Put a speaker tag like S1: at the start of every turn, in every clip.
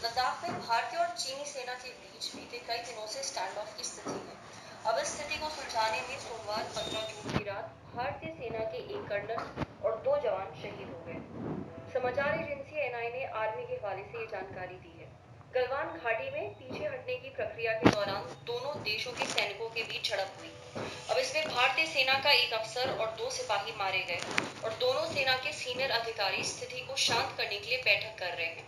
S1: लद्दाख में भारतीय और चीनी सेना के बीच बीते कई दिनों से स्टैंड ऑफ की स्थिति है। अब इस स्थिति को सुलझाने में सोमवार 15 जून की रात भारतीय सेना के एक कर्नल और 2 जवान शहीद हो गए। समाचार एजेंसी एनआई ने आर्मी के हवाले से ये जानकारी दी है। गलवान घाटी में पीछे हटने की प्रक्रिया के दौरान दोनों देशों के सैनिकों के बीच झड़प हुई। अब इसमें भारतीय सेना का एक अफसर और 2 सिपाही मारे गए और दोनों सेना के सीनियर अधिकारी स्थिति को शांत करने के लिए बैठक कर रहे हैं।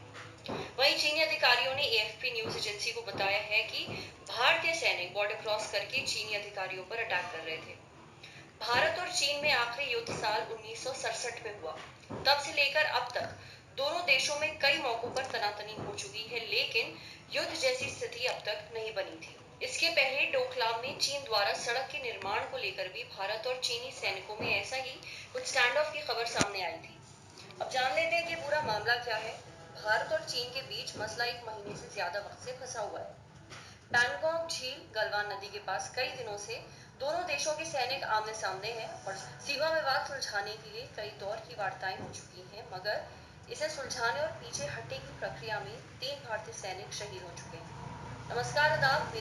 S1: वहीं चीनी अधिकारियों ने एएफपी न्यूज एजेंसी को बताया है कि भारतीय सैनिक बॉर्डर क्रॉस करके चीनी अधिकारियों पर अटैक कर रहे थे। भारत और चीन में आखिरी युद्ध साल 1967 में हुआ। तब से लेकर अब तक दोनों देशों में कई मौकों पर तनातनी हो चुकी है, लेकिन युद्ध जैसी स्थिति अब तक नहीं बनी थी। इसके पहले डोकलाम में चीन द्वारा सड़क के निर्माण को लेकर भी भारत और चीनी सैनिकों में ऐसा ही कुछ स्टैंड ऑफ की खबर सामने आई थी। अब जान लेते हैं कि पूरा मामला क्या है। भारत और चीन के बीच मसला 1 महीने से ज्यादा वक्त से फंसा हुआ है। पैंगोंग झील गलवान नदी के पास कई दिनों से दोनों देशों के सैनिक आमने सामने हैं और सीमा विवाद सुलझाने के लिए कई दौर की वार्ताएं हो चुकी हैं, मगर इसे सुलझाने और पीछे हटने की प्रक्रिया में 3 भारतीय सैनिक शहीद हो चुके हैं। नमस्कार, आदाब।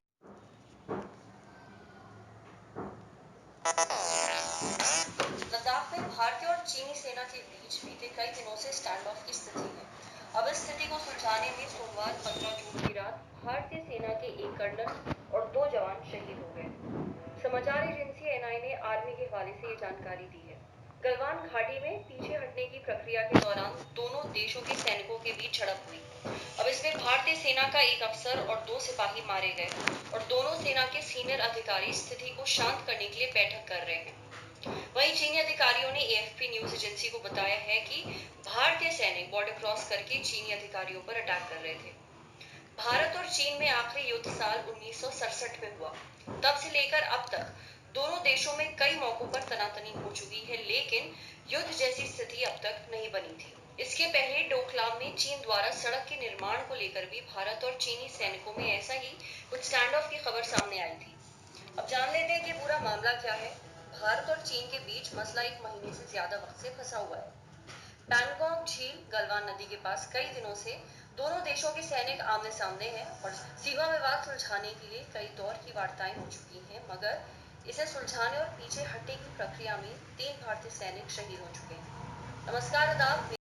S1: लद्दाख में भारतीय और चीनी सेना के बीच बीते कई दिनों से स्टैंड ऑफ की स्थिति है। अब इस स्थिति को सुलझाने में सोमवार 15 जून की रात भारतीय सेना के एक कर्नल और 2 जवान शहीद हो गए। समाचार एजेंसी एनआई ने आर्मी के हवाले से ये जानकारी दी है। गलवान घाटी में पीछे हटने की प्रक्रिया के दौरान दोनों देशों के सैनिकों के बीच झड़प हुई। अब इसमें भारतीय सेना का एक अफसर और 2 सिपाही मारे गए और दोनों सेना के सीनियर अधिकारी स्थिति को शांत करने के लिए बैठक कर रहे हैं। वहीं चीनी अधिकारियों ने एएफपी न्यूज एजेंसी को बताया है कि भारतीय सैनिक बॉर्डर क्रॉस करके चीनी अधिकारियों पर अटैक कर रहे थे। भारत और चीन में आखिरी युद्ध साल 1967 में हुआ। तब से लेकर अब तक दोनों देशों में कई मौकों पर तनातनी हो चुकी है, लेकिन युद्ध जैसी स्थिति अब तक नहीं बनी थी। इसके पहले डोकलाम में चीन द्वारा सड़क के निर्माण को लेकर भी भारत और चीनी सैनिकों में ऐसा ही कुछ स्टैंड ऑफ की खबर सामने आई थी। अब जान लेते हैं कि पूरा मामला क्या है। भारत और चीन के बीच मसला 1 महीने से ज्यादा वक्त से फंसा हुआ है। पैंगोंग झील गलवान नदी के पास कई दिनों से दोनों देशों के सैनिक आमने सामने हैं और सीमा विवाद सुलझाने के लिए कई दौर की वार्ताएं हो चुकी हैं, मगर इसे सुलझाने और पीछे हटने की प्रक्रिया में 3 भारतीय सैनिक शहीद हो चुके हैं। नमस्कार, आदाब।